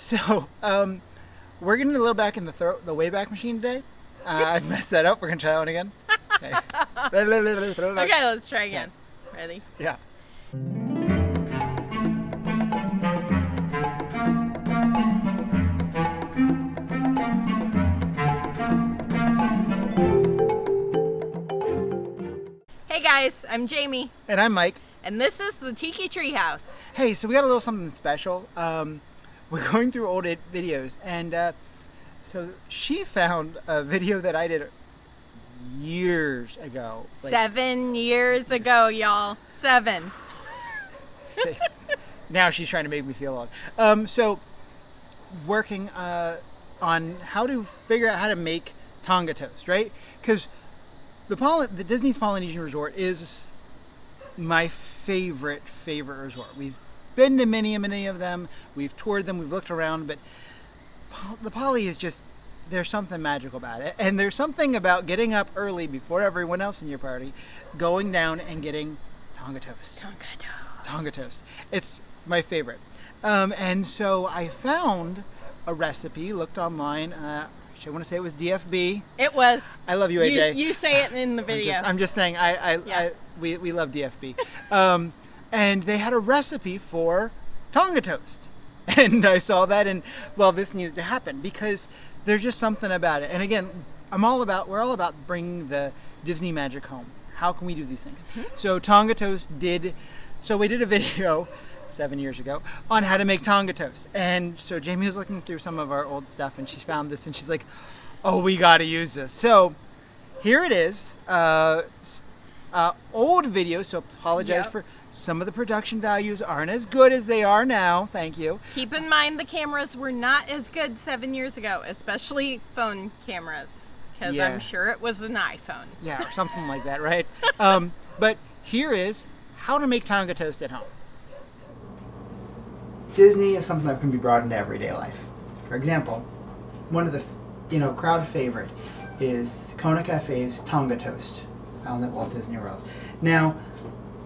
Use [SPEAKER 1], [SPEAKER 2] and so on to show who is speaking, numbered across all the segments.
[SPEAKER 1] So, we're getting a little back in the Wayback Machine today. I messed that up. We're going to try that one again. Okay,
[SPEAKER 2] Okay, let's try again. Ready?
[SPEAKER 1] Yeah.
[SPEAKER 2] Hey guys, I'm Jamie,
[SPEAKER 1] And I'm Mike.
[SPEAKER 2] and this is the Tiki Treehouse.
[SPEAKER 1] Hey, so we got a little something special. We're going through old videos, and so she found a video that I did years ago.
[SPEAKER 2] 7 years ago, y'all. 7.
[SPEAKER 1] Now she's trying to make me feel old. So working on how to figure out how to make Tonga toast, right? Because the Disney's Polynesian Resort is my favorite resort. We've been to many of them. We've toured them. We've looked around, but the Poly is just, there's something magical about it. And there's something about getting up early before everyone else in your party, going down and getting Tonga toast. Tonga toast. It's my favorite. And so I found a recipe, looked online. I want to say it was DFB.
[SPEAKER 2] It was.
[SPEAKER 1] I love you, AJ.
[SPEAKER 2] You say it in the video.
[SPEAKER 1] I'm just saying, we love DFB. And they had a recipe for Tonga toast. And I saw that, and well, this needs to happen because there's just something about it. And again, we're all about bringing the Disney magic home. How can we do these things? Mm-hmm. So Tonga toast we did a video 7 years ago on how to make Tonga toast. And so Jamie was looking through some of our old stuff, and she's found this, and she's like, oh, we got to use this. So here it is. Old video, so apologize for some of the production values aren't as good as they are now. Thank you.
[SPEAKER 2] Keep in mind the cameras were not as good 7 years ago, especially phone cameras, because I'm sure it was an iPhone.
[SPEAKER 1] Yeah, or something like that, right? But here is how to make Tonga toast at home. Disney is something that can be brought into everyday life. For example, one of the crowd favorite is Kona Cafe's Tonga toast found at Walt Disney World. Now,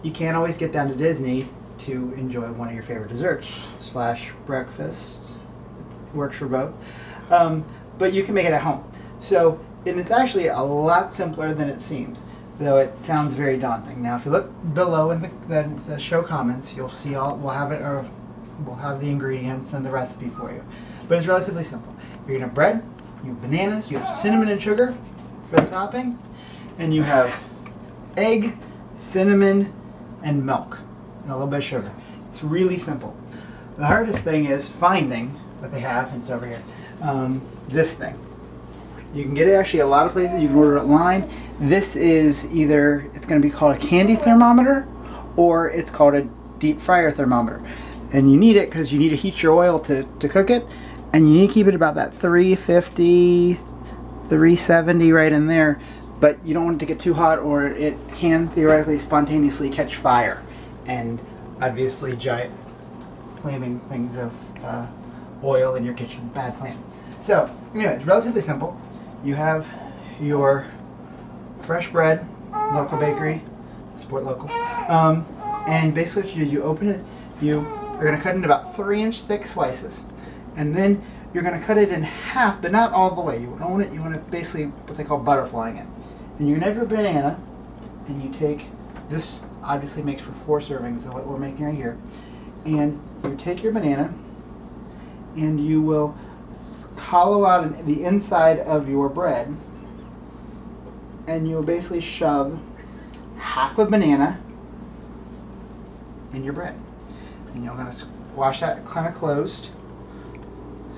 [SPEAKER 1] you can't always get down to Disney to enjoy one of your favorite desserts / breakfast. It works for both. But you can make it at home. So, and it's actually a lot simpler than it seems, though it sounds very daunting. Now, if you look below in the show comments, you'll see we'll have the ingredients and the recipe for you. But it's relatively simple. You're going to have bread, you have bananas, you have cinnamon and sugar for the topping, and you have egg, cinnamon, and milk, and a little bit of sugar. It's really simple. The hardest thing is finding what they have, and it's over here, this thing. You can get it actually a lot of places. You can order it online. This is it's going to be called a candy thermometer, or it's called a deep fryer thermometer. And you need it because you need to heat your oil to cook it, and you need to keep it about that 350, 370 right in there. But you don't want it to get too hot, or it can theoretically spontaneously catch fire, and obviously giant flaming things of oil in your kitchen. Bad plan. So anyway, it's relatively simple. You have your fresh bread, local bakery, support local, and basically what you do, you open it. You're going to cut it into about 3-inch thick slices, and then you're going to cut it in half, but not all the way. You don't want it. You want to basically what they call butterflying it. And you're going to have your banana, and you take this. Obviously makes for 4 servings of what we're making right here. And you take your banana, and you will hollow out the inside of your bread, and you'll basically shove half a banana in your bread. And you're going to squash that kind of closed,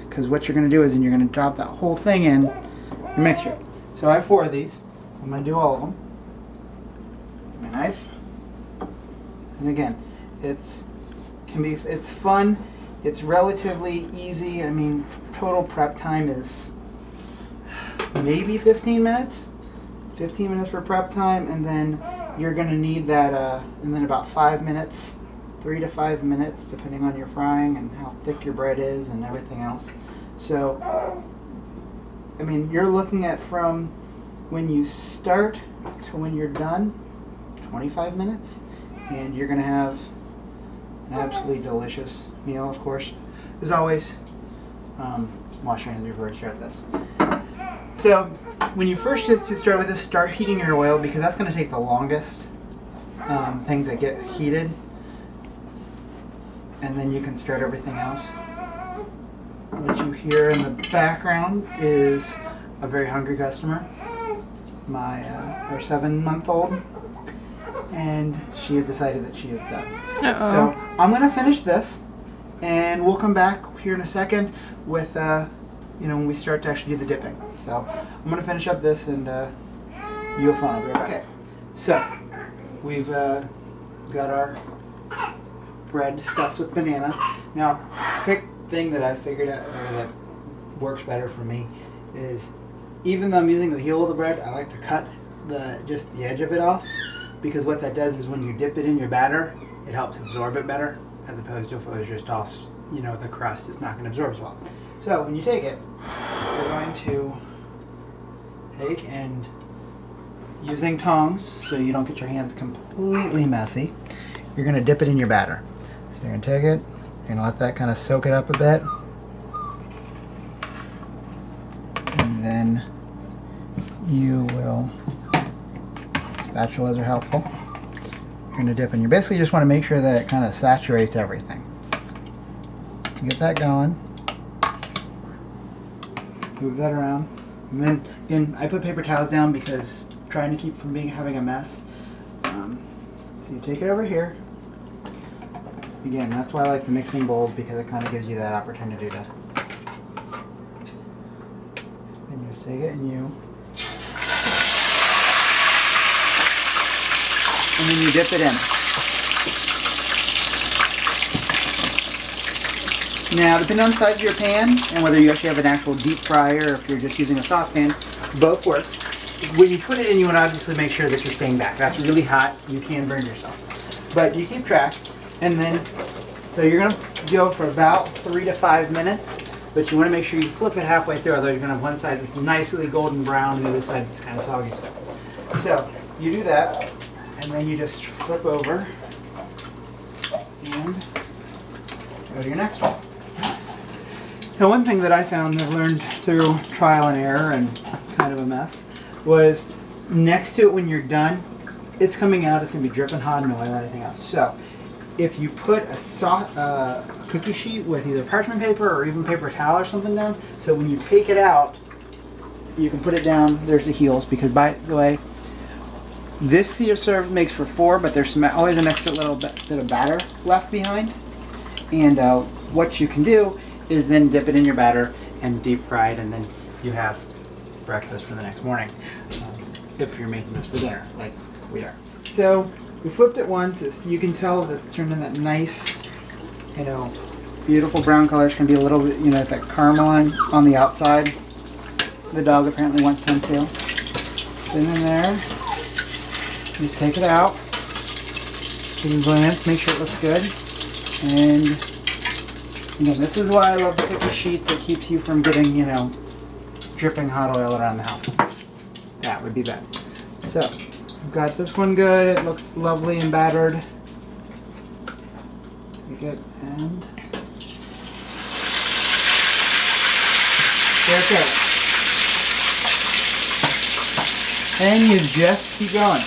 [SPEAKER 1] because what you're going to do is you're going to drop that whole thing in your mixture. So I have 4 of these. So I'm going to do all of them. My knife. And again, it's fun. It's relatively easy. I mean, total prep time is maybe 15 minutes. 15 minutes for prep time, and then you're going to need that, and then about 5 minutes. 3 to 5 minutes, depending on your frying and how thick your bread is and everything else. So, I mean, you're looking at from when you start to when you're done, 25 minutes, and you're going to have an absolutely delicious meal, of course. As always, Wash your hands before you start this. So when you first just start with this, start heating your oil because that's going to take the longest thing to get heated. And then you can start everything else. What you hear in the background is a very hungry customer. Our 7-month-old. And she has decided that she is done.
[SPEAKER 2] Uh-oh.
[SPEAKER 1] So I'm going to finish this. And we'll come back here in a second with, when we start to actually do the dipping. So I'm going to finish up this and you'll fun. I'll be right back. Okay. So we've got our bread stuffed with banana. Now, quick thing that I figured out or that works better for me is even though I'm using the heel of the bread, I like to cut just the edge of it off because what that does is when you dip it in your batter, it helps absorb it better. As opposed to if it was just all, the crust, it's not going to absorb as well. So when you take it, you're going to take and using tongs so you don't get your hands completely messy, you're going to dip it in your batter. So you're going to take it, you're going to let that kind of soak it up a bit, and then you will, spatulas are helpful. You're going to dip in. You basically just want to make sure that it kind of saturates everything. Get that going. Move that around. And then, again, I put paper towels down because trying to keep from having a mess. So you take it over here. Again, that's why I like the mixing bowl because it kind of gives you that opportunity to. And you just take it and you. And then you dip it in. Now, depending on the size of your pan and whether you actually have an actual deep fryer or if you're just using a saucepan, both work. When you put it in, you want to obviously make sure that you're staying back. That's really hot. You can burn yourself. But you keep track. And then, so you're going to go for about 3 to 5 minutes. But you want to make sure you flip it halfway through, although you're going to have one side that's nicely golden brown and the other side that's kind of soggy stuff. So, you do that. And then you just flip over and go to your next one. Now one thing that I found I've learned through trial and error and kind of a mess was next to it when you're done, it's coming out, it's going to be dripping hot and oil and anything else. So if you put a cookie sheet with either parchment paper or even paper towel or something down, so when you take it out, you can put it down, there's the heels, because by the way, this serve makes for 4, but there's always an extra little bit of batter left behind. And what you can do is then dip it in your batter and deep fry it, and then you have breakfast for the next morning. If you're making this for dinner, like we are. So we flipped it once. You can tell that it's turning that nice, beautiful brown color. It's going to be a little bit, that caramel on the outside. The dog apparently wants some too. Put it in there. Just take it out, give it a glance, make sure it looks good, and again, this is why I love the cookie sheet that keeps you from getting, dripping hot oil around the house. That would be bad. So, I've got this one good, it looks lovely and battered. Take it and there it goes. And you just keep going.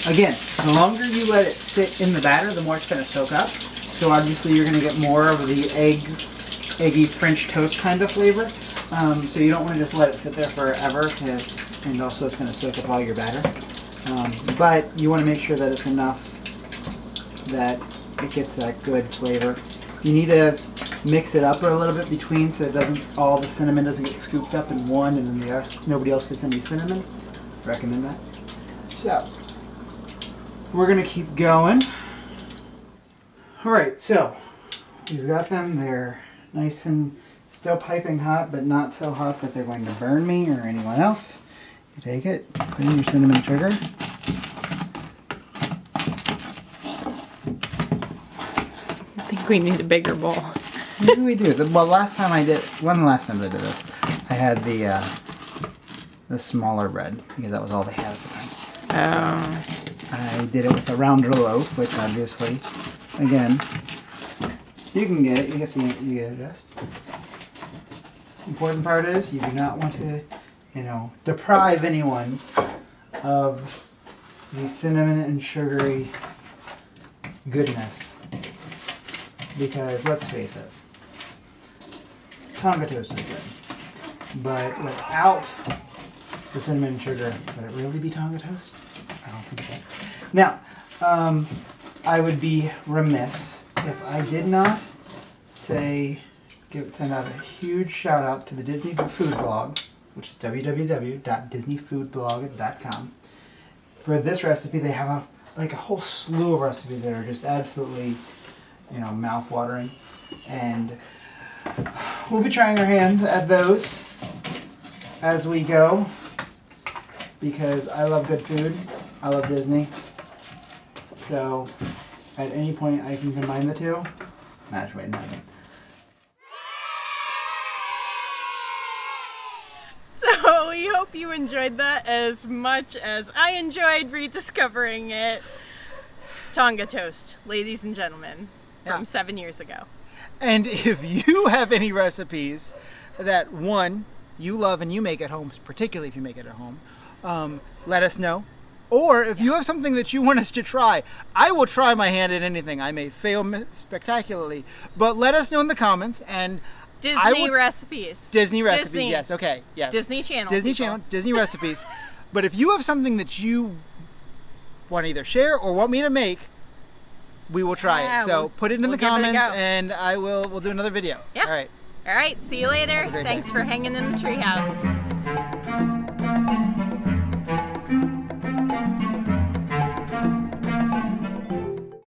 [SPEAKER 1] Again, the longer you let it sit in the batter, the more it's going to soak up. So obviously you're going to get more of the eggy French toast kind of flavor. So you don't want to just let it sit there forever, and also it's going to soak up all your batter. But you want to make sure that it's enough that it gets that good flavor. You need to mix it up a little bit between so it doesn't, all the cinnamon doesn't get scooped up in one and then nobody else gets any cinnamon. Recommend that. So, we're going to keep going. Alright, so we've got them. They're nice and still piping hot, but not so hot that they're going to burn me or anyone else. You take it, put in your cinnamon sugar.
[SPEAKER 2] I think we need a bigger bowl.
[SPEAKER 1] Maybe we do. Well, last time I did, one of the last times I did this, I had the smaller bread because that was all they had at the time. So I did it with a rounder loaf, which obviously, again, you can get it. You get it just. important part is you do not want to, you know, deprive anyone of the cinnamon and sugary goodness. Because let's face it, Tonga toast is good. But without the cinnamon and sugar, would it really be Tonga toast? I don't think so. Now, I would be remiss if I did not send out a huge shout out to the Disney Food Blog, which is www.disneyfoodblog.com. For this recipe, they have a whole slew of recipes that are just absolutely, you know, mouth-watering, and we'll be trying our hands at those as we go, because I love good food. I love Disney. So at any point I can combine the two. Match made in heaven.
[SPEAKER 2] So we hope you enjoyed that as much as I enjoyed rediscovering it. Tonga toast, ladies and gentlemen, from 7 years ago.
[SPEAKER 3] And if you have any recipes that, one, you love and you make at home, particularly if you make it at home, let us know. Or if you have something that you want us to try, I will try my hand at anything. I may fail spectacularly, but let us know in the comments. And
[SPEAKER 2] Disney recipes.
[SPEAKER 3] Disney recipes, yes, okay, yes.
[SPEAKER 2] Disney Channel.
[SPEAKER 3] Disney Channel, Disney recipes. But if you have something that you want to either share or want me to make, we will try it. So put it in the comments, and we'll do another video.
[SPEAKER 2] Yeah.
[SPEAKER 3] All right.
[SPEAKER 2] All right. See you later. Thanks for hanging in the treehouse.